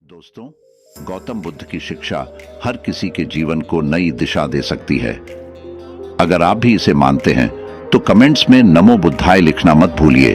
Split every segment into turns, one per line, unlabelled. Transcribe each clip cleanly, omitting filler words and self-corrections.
दोस्तों, गौतम बुद्ध की शिक्षा हर किसी के जीवन को नई दिशा दे सकती है। अगर आप भी इसे मानते हैं तो कमेंट्स में नमो बुद्धाय लिखना मत भूलिए।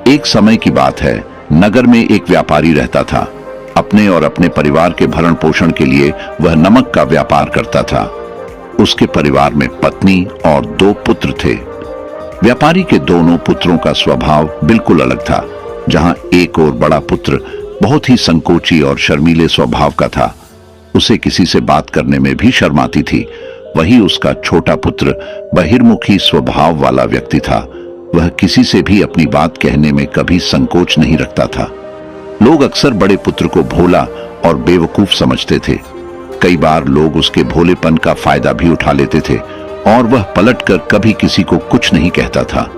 एक समय की बात है, नगर में एक व्यापारी रहता था। अपने और अपने परिवार के भरण पोषण के लिए वह नमक का व्यापार करता था। उसके परिवार में पत्नी और 2 पुत्र थे। व्यापारी के दोनों पुत्रों का स्वभाव बिल्कुल अलग था। जहां एक और बड़ा पुत्र बहुत ही संकोची और शर्मीले स्वभाव का था, उसे किसी से बात करने में भी शर्म आती थी। वही उसका छोटा पुत्र बहिर्मुखी स्वभाव वाला व्यक्ति था। वह किसी से भी अपनी बात कहने में कभी संकोच नहीं रखता था। लोग अक्सर बड़े पुत्र को भोला और बेवकूफ समझते थे। कई बार लोग उसके भोलेपन का फायदा भी उठा लेते थे और वह पलटकर कभी किसी को कुछ नहीं कहता था।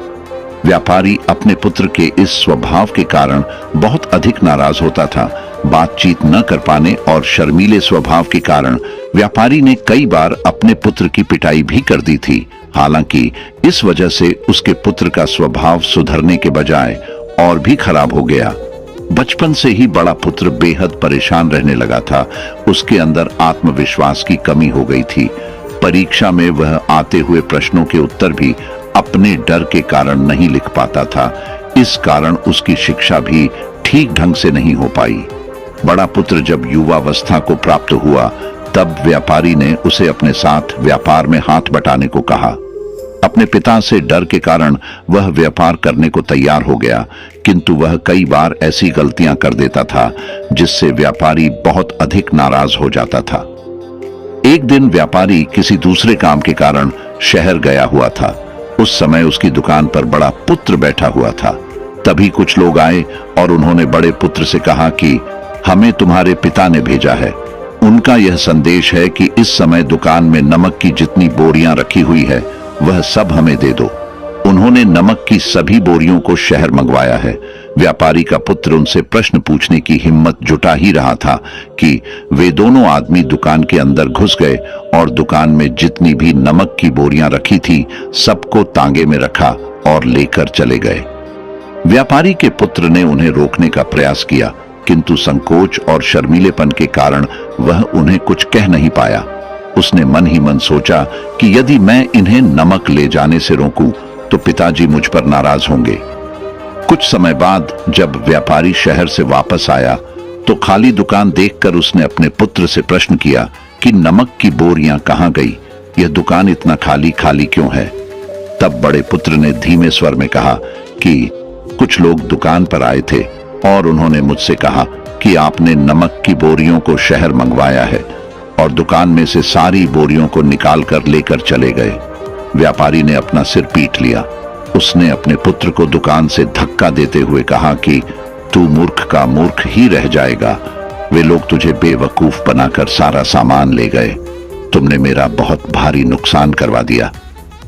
व्यापारी अपने पुत्र के इस स्वभाव के कारण बहुत अधिक नाराज होता था। बातचीत न कर पाने और शर्मीले स्वभाव के कारण व्यापारी ने कई बार अपने पुत्र की पिटाई भी कर दी थी। हालांकि इस वजह से उसके पुत्र का स्वभाव सुधरने के बजाय और भी खराब हो गया। बचपन से ही बड़ा पुत्र बेहद परेशान रहने लगा था। उसके अंदर आत्मविश्वास की कमी हो गई थी। परीक्षा में वह आते हुए प्रश्नों के उत्तर भी अपने डर के कारण नहीं लिख पाता था। इस कारण उसकी शिक्षा भी ठीक ढंग से नहीं हो पाई। बड़ा पुत्र जब युवावस्था को प्राप्त हुआ, तब व्यापारी ने उसे अपने साथ व्यापार में हाथ बटाने को कहा। अपने पिता से डर के कारण वह व्यापार करने को तैयार हो गया, किंतु वह कई बार ऐसी गलतियां कर देता था जिससे व्यापारी बहुत अधिक नाराज हो जाता था। एक दिन व्यापारी किसी दूसरे काम के कारण शहर गया हुआ था। उस समय उसकी दुकान पर बड़ा पुत्र बैठा हुआ था। तभी कुछ लोग आए और उन्होंने बड़े पुत्र से कहा कि हमें तुम्हारे पिता ने भेजा है। उनका यह संदेश है कि इस समय दुकान में नमक की जितनी बोरियां रखी हुई है वह सब हमें दे दो। उन्होंने नमक की सभी बोरियों को शहर मंगवाया है। व्यापारी का पुत्र उनसे प्रश्न पूछने की हिम्मत जुटा ही रहा था कि वे दोनों आदमी दुकान के अंदर घुस गए और दुकान में जितनी भी नमक की बोरियां रखी थी सबको तांगे में रखा और लेकर चले गए। व्यापारी के पुत्र ने उन्हें रोकने का प्रयास किया, किंतु संकोच और शर्मीलेपन के कारण वह उन्हें कुछ कह नहीं पाया। उसने मन ही मन सोचा कि यदि मैं इन्हें नमक ले जाने से रोकूं तो पिताजी मुझ पर नाराज होंगे। कुछ समय बाद जब व्यापारी शहर से वापस आया तो खाली दुकान देखकर उसने अपने पुत्र से प्रश्न किया कि नमक की बोरियां कहां गई? यह दुकान इतना खाली खाली क्यों है? तब बड़े पुत्र ने धीमे स्वर में कहा कि कुछ लोग दुकान पर आए थे और उन्होंने मुझसे कहा कि आपने नमक की बोरियों को शहर मंगवाया है, और दुकान में से सारी बोरियों को निकाल कर लेकर चले गए। व्यापारी ने अपना सिर पीट लिया। उसने अपने पुत्र को दुकान से धक्का देते हुए कहा कि तू मूर्ख का मूर्ख ही रह जाएगा। वे लोग तुझे बेवकूफ बनाकर सारा सामान ले गए। तुमने मेरा बहुत भारी नुकसान करवा दिया।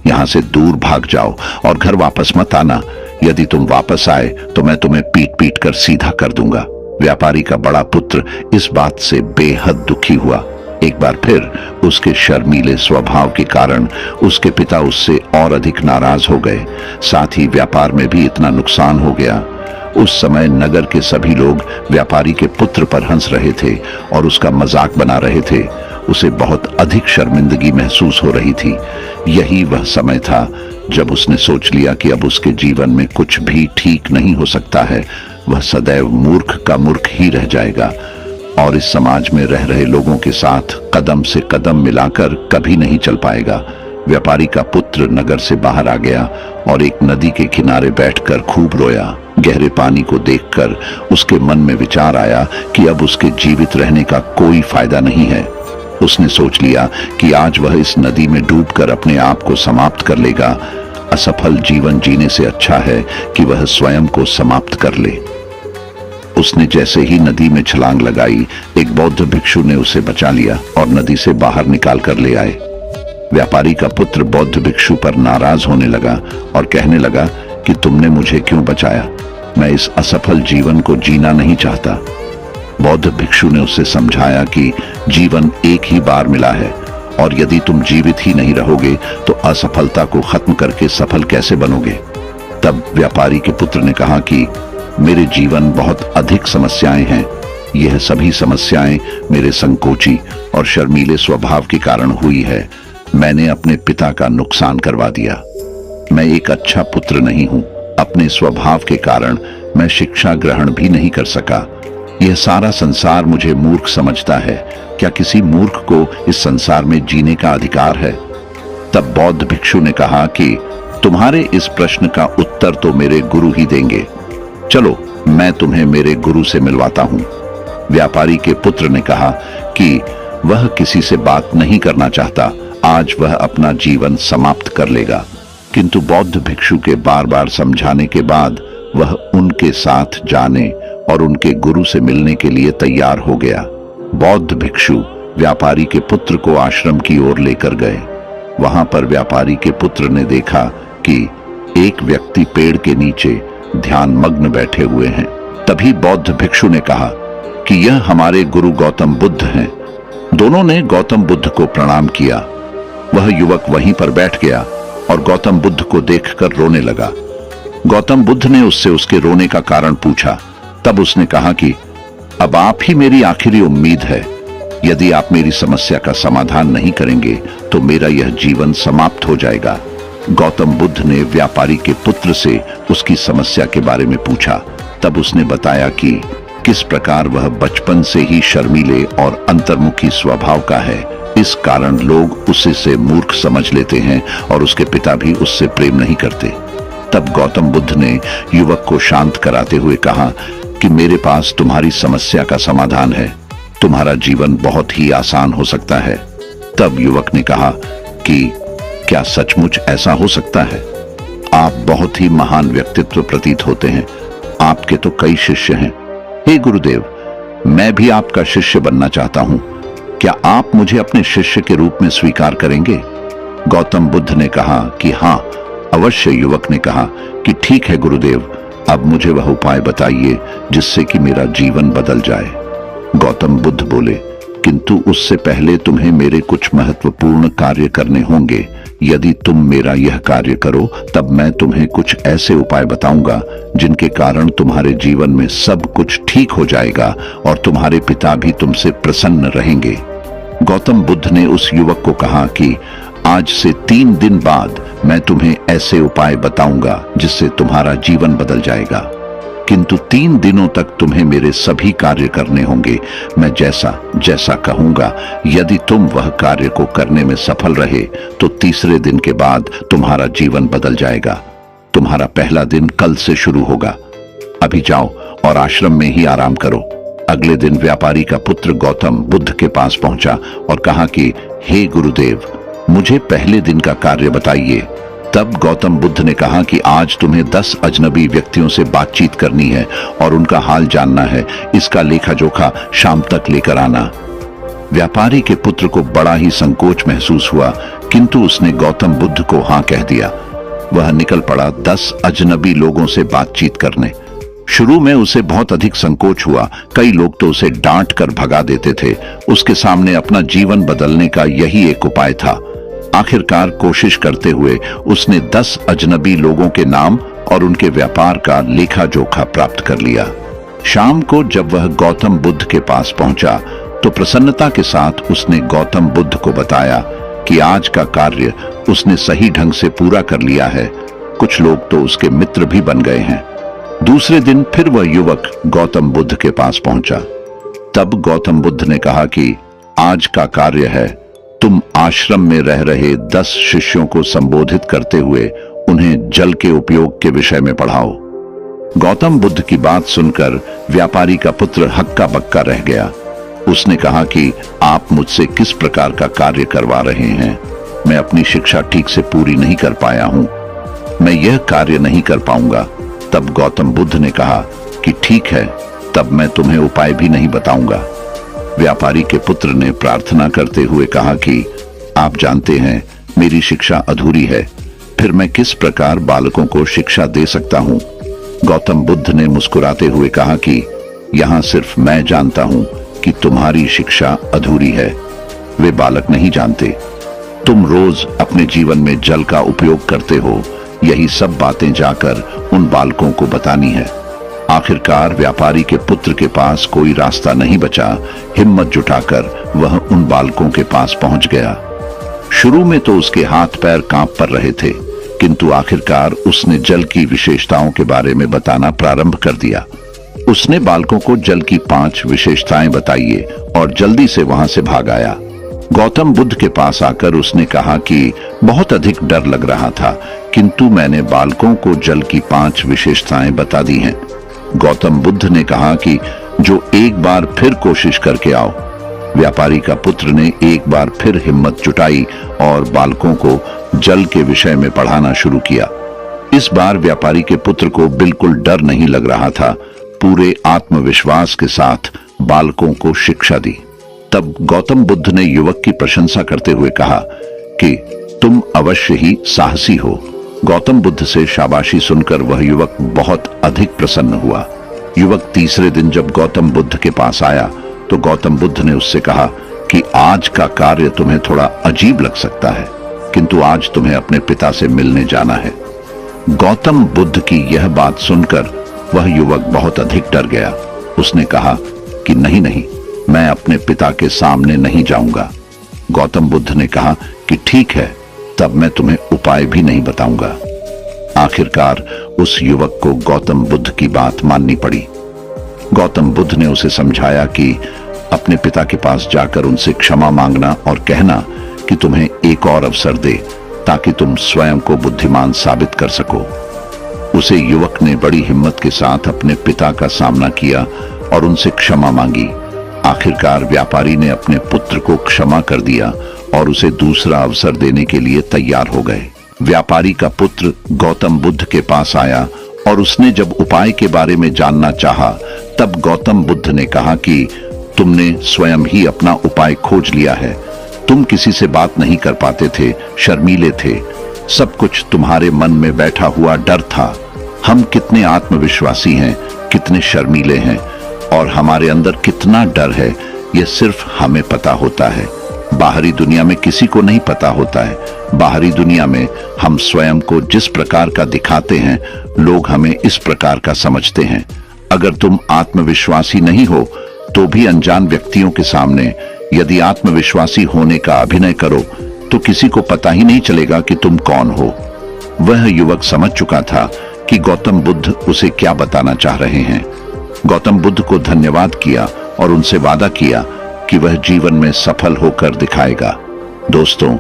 यहां से दूर भाग जाओ और घर वापस मत आना। यदि तुम वापस आए तो मैं तुम्हें पीट पीट कर सीधा कर दूंगा। व्यापारी का बड़ा पुत्र इस बात से बेहद दुखी हुआ। एक बार फिर उसके शर्मीले स्वभाव के कारण उसके पिता उससे और अधिक नाराज हो गए। साथ ही व्यापार में भी इतना नुकसान हो गया। उस समय नगर के सभी लोग व्यापारी के पुत्र पर हंस रहे थे और उसका मजाक बना रहे थे। उसे बहुत अधिक शर्मिंदगी महसूस हो रही थी। यही वह समय था जब उसने सोच लिया कि अब उसके जीवन में कुछ भी ठीक नहीं हो सकता है। वह सदैव मूर्ख का मूर्ख ही रह जाएगा और इस समाज में रह रहे लोगों के साथ कदम से कदम मिलाकर कभी नहीं चल पाएगा। व्यापारी का पुत्र नगर से बाहर आ गया और एक नदी के किनारे बैठकर खूब रोया। गहरे पानी को देखकर उसके मन में विचार आया कि अब उसके जीवित रहने का कोई फायदा नहीं है। उसने सोच लिया कि आज वह इस नदी में डूबकर अपने आप को समाप्त कर लेगा। असफल जीवन जीने से अच्छा है कि वह स्वयं को समाप्त कर ले। उसने जैसे ही नदी में छलांग लगाई, एक बौद्ध भिक्षु ने उसे बचा लिया और नदी से बाहर निकाल कर ले आए। व्यापारी का पुत्र बौद्ध भिक्षु पर नाराज होने लगा और कहने लगा कि तुमने मुझे क्यों बचाया? मैं इस असफल जीवन को जीना नहीं चाहता। बौद्ध भिक्षु ने उसे समझाया कि जीवन एक ही बार मिला है और यदि तुम जीवित ही नहीं रहोगे तो असफलता को खत्म करके सफल कैसे बनोगे? तब व्यापारी के पुत्र ने कहा कि मेरे जीवन बहुत अधिक समस्याएं हैं। यह सभी समस्याएं मेरे संकोची और शर्मीले स्वभाव के कारण हुई है। मैंने अपने पिता का नुकसान करवा दिया। मैं एक अच्छा पुत्र नहीं हूं। अपने स्वभाव के कारण मैं शिक्षा ग्रहण भी नहीं कर सका। यह सारा संसार मुझे मूर्ख समझता है। क्या किसी मूर्ख को इस संसार में जीने का अधिकार है? तब बौद्ध भिक्षु ने कहा कि तुम्हारे इस प्रश्न का उत्तर तो मेरे गुरु ही देंगे। चलो, मैं तुम्हें मेरे गुरु से मिलवाता हूं। व्यापारी के पुत्र ने कहा कि वह किसी से बात नहीं करना चाहता। आज वह अपना जीवन समाप्त कर लेगा। किंतु बौद्ध भिक्षु के बार बार समझाने के बाद वह उनके साथ जाने और उनके गुरु से मिलने के लिए तैयार हो गया। बौद्ध भिक्षु व्यापारी के पुत्र को आश्रम की ओर लेकर गए। वहां पर व्यापारी के पुत्र ने देखा कि एक व्यक्ति पेड़ के नीचे ध्यान मग्न बैठे हुए हैं। तभी बौद्ध भिक्षु ने कहा कि यह हमारे गुरु गौतम बुद्ध हैं। दोनों ने गौतम बुद्ध को प्रणाम किया। वह युवक वहीं पर बैठ गया और गौतम बुद्ध को देखकर रोने लगा। गौतम बुद्ध ने उससे उसके रोने का कारण पूछा। तब उसने कहा कि अब आप ही मेरी आखिरी उम्मीद है। यदि आप मेरी समस्या का समाधान नहीं करेंगे तो मेरा यह जीवन समाप्त हो जाएगा। गौतम बुद्ध ने व्यापारी के पुत्र से उसकी समस्या के बारे में पूछा। तब उसने बताया कि किस प्रकार वह बचपन से ही शर्मीले और अंतर्मुखी स्वभाव का है। इस कारण लोग उसे मूर्ख समझ लेते हैं और उसके पिता भी उससे प्रेम नहीं करते। तब गौतम बुद्ध ने युवक को शांत कराते हुए कहा कि मेरे पास तुम्हारी समस्या का समाधान है। तुम्हारा जीवन बहुत ही आसान हो सकता है। तब युवक ने कहा कि क्या सचमुच ऐसा हो सकता है? आप बहुत ही महान व्यक्तित्व प्रतीत होते हैं। आपके तो कई शिष्य हैं। हे गुरुदेव, मैं भी आपका शिष्य बनना चाहता हूं। क्या आप मुझे अपने शिष्य के रूप में स्वीकार करेंगे? गौतम बुद्ध ने कहा कि हाँ, अवश्य। युवक ने कहा कि ठीक है गुरुदेव, अब मुझे वह उपाय बताइए जिससे कि मेरा जीवन बदल जाए। गौतम बुद्ध बोले, किंतु उससे पहले तुम्हें मेरे कुछ महत्वपूर्ण कार्य करने होंगे। यदि तुम मेरा यह कार्य करो तब मैं तुम्हें कुछ ऐसे उपाय बताऊंगा जिनके कारण तुम्हारे जीवन में सब कुछ ठीक हो जाएगा और तुम्हारे पिता भी तुमसे प्रसन्न रहेंगे। गौतम बुद्ध ने उस युवक को कहा कि आज से 3 दिन बाद मैं तुम्हें ऐसे उपाय बताऊंगा जिससे तुम्हारा जीवन बदल जाएगा। किंतु 3 दिनों तक तुम्हें मेरे सभी कार्य करने होंगे। मैं जैसा जैसा कहूंगा, यदि तुम वह कार्य को करने में सफल रहे तो तीसरे दिन के बाद तुम्हारा जीवन बदल जाएगा। तुम्हारा पहला दिन कल से शुरू होगा। अभी जाओ और आश्रम में ही आराम करो। अगले दिन व्यापारी का पुत्र गौतम बुद्ध के पास पहुंचा और कहा कि हे गुरुदेव, मुझे पहले दिन का कार्य बताइए। तब गौतम बुद्ध ने कहा कि आज तुम्हें 10 अजनबी व्यक्तियों से बातचीत करनी है और उनका हाल जानना है। इसका लेखा जोखा शाम तक लेकर आना। व्यापारी के पुत्र को बड़ा ही संकोच महसूस हुआ, किंतु उसने गौतम बुद्ध को हाँ कह दिया। वह निकल पड़ा 10 अजनबी लोगों से बातचीत करने। शुरू में उसे बहुत अधिक संकोच हुआ। कई लोग तो उसे डांट कर भगा देते थे। उसके सामने अपना जीवन बदलने का यही एक उपाय था। आखिरकार कोशिश करते हुए उसने 10 अजनबी लोगों के नाम और उनके व्यापार का लेखा जोखा प्राप्त कर लिया। शाम को जब वह गौतम बुद्ध के पास पहुंचा तो प्रसन्नता के साथ उसने गौतम बुद्ध को बताया कि आज का कार्य उसने सही ढंग से पूरा कर लिया है। कुछ लोग तो उसके मित्र भी बन गए हैं। दूसरे दिन फिर वह युवक गौतम बुद्ध के पास पहुंचा। तब गौतम बुद्ध ने कहा कि आज का कार्य है, तुम आश्रम में रह रहे 10 शिष्यों को संबोधित करते हुए उन्हें जल के उपयोग के विषय में पढ़ाओ। गौतम बुद्ध की बात सुनकर व्यापारी का पुत्र हक्का बक्का रह गया। उसने कहा कि आप मुझसे किस प्रकार का कार्य करवा रहे हैं? मैं अपनी शिक्षा ठीक से पूरी नहीं कर पाया हूं। मैं यह कार्य नहीं कर पाऊंगा। तब गौतम बुद्ध ने कहा कि ठीक है, तब मैं तुम्हें उपाय भी नहीं बताऊंगा। व्यापारी के पुत्र ने प्रार्थना करते हुए कहा कि आप जानते हैं मेरी शिक्षा अधूरी है, फिर मैं किस प्रकार बालकों को शिक्षा दे सकता हूं? गौतम बुद्ध ने मुस्कुराते हुए कहा कि यहां सिर्फ मैं जानता हूं कि तुम्हारी शिक्षा अधूरी है, वे बालक नहीं जानते। तुम रोज अपने जीवन में जल का उपयोग करते हो। यही सब बातें जाकर उन बालकों को बतानी है। आखिरकार व्यापारी के पुत्र के पास कोई रास्ता नहीं बचा। हिम्मत जुटाकर वह उन बालकों के पास पहुंच गया। शुरू में तो उसके हाथ पैर कांप पर रहे थे, किंतु आखिरकार उसने जल की विशेषताओं के बारे में बताना प्रारंभ कर दिया। उसने बालकों को जल की 5 विशेषताएं बताई और जल्दी से वहां से भाग आया। गौतम बुद्ध के पास आकर उसने कहा कि बहुत अधिक डर लग रहा था, किंतु मैंने बालकों को जल की 5 विशेषताएं बता दी हैं। गौतम बुद्ध ने कहा कि जो एक बार फिर कोशिश करके आओ। व्यापारी का पुत्र ने एक बार फिर हिम्मत जुटाई और बालकों को जल के विषय में पढ़ाना शुरू किया। इस बार व्यापारी के पुत्र को बिल्कुल डर नहीं लग रहा था। पूरे आत्मविश्वास के साथ बालकों को शिक्षा दी। तब गौतम बुद्ध ने युवक की प्रशंसा करते हुए कहा कि तुम अवश्य ही साहसी हो। गौतम बुद्ध से शाबाशी सुनकर वह युवक बहुत अधिक प्रसन्न हुआ। युवक तीसरे दिन जब गौतम बुद्ध के पास आया तो गौतम बुद्ध ने उससे कहा कि आज का कार्य तुम्हें थोड़ा अजीब लग सकता है, किंतु आज तुम्हें अपने पिता से मिलने जाना है। गौतम बुद्ध की यह बात सुनकर वह युवक बहुत अधिक डर गया। उसने कहा कि नहीं नहीं, मैं अपने पिता के सामने नहीं जाऊंगा। गौतम बुद्ध ने कहा कि ठीक है, तब मैं तुम्हें उपाय भी नहीं बताऊंगा। आखिरकार उस युवक को गौतम बुद्ध की बात माननी पड़ी। गौतम बुद्ध ने उसे समझाया कि अपने पिता के पास जाकर उनसे क्षमा मांगना और कहना कि तुम्हें एक और अवसर दे, ताकि तुम स्वयं को बुद्धिमान साबित कर सको। उसे युवक ने बड़ी हिम्मत के साथ अपने पिता का सामना किया और उनसे क्षमा मांगी। आखिरकार व्यापारी ने अपने पुत्र को क्षमा कर दिया और उसे दूसरा अवसर देने के लिए तैयार हो गए। व्यापारी का पुत्र गौतम बुद्ध के पास आया और उसने जब उपाय के बारे में जानना चाहा, तब गौतम बुद्ध ने कहा कि तुमने स्वयं ही अपना उपाय खोज लिया है। तुम किसी से बात नहीं कर पाते थे, शर्मीले थे। सब कुछ तुम्हारे मन में बैठा हुआ डर था। हम कितने आत्मविश्वासी हैं, कितने शर्मीले हैं और हमारे अंदर कितना डर है, यह सिर्फ हमें पता होता है। बाहरी दुनिया में किसी को नहीं पता होता है। बाहरी दुनिया में हम स्वयं को जिस प्रकार का दिखाते हैं, लोग हमें इस प्रकार का समझते हैं। अगर तुम आत्मविश्वासी नहीं हो तो भी अनजान व्यक्तियों के सामने यदि आत्मविश्वासी होने का अभिनय करो तो किसी को पता ही नहीं चलेगा कि तुम कौन हो। वह युवक समझ चुका था कि गौतम बुद्ध उसे क्या बताना चाह रहे हैं। गौतम बुद्ध को धन्यवाद किया और उनसे वादा किया कि वह जीवन में सफल होकर दिखाएगा। दोस्तों,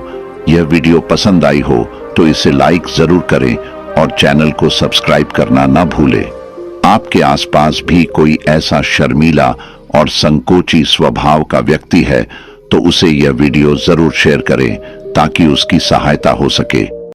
यह वीडियो पसंद आई हो तो इसे लाइक जरूर करें और चैनल को सब्सक्राइब करना न भूलें। आपके आसपास भी कोई ऐसा शर्मीला और संकोची स्वभाव का व्यक्ति है तो उसे यह वीडियो जरूर शेयर करें ताकि उसकी सहायता हो सके।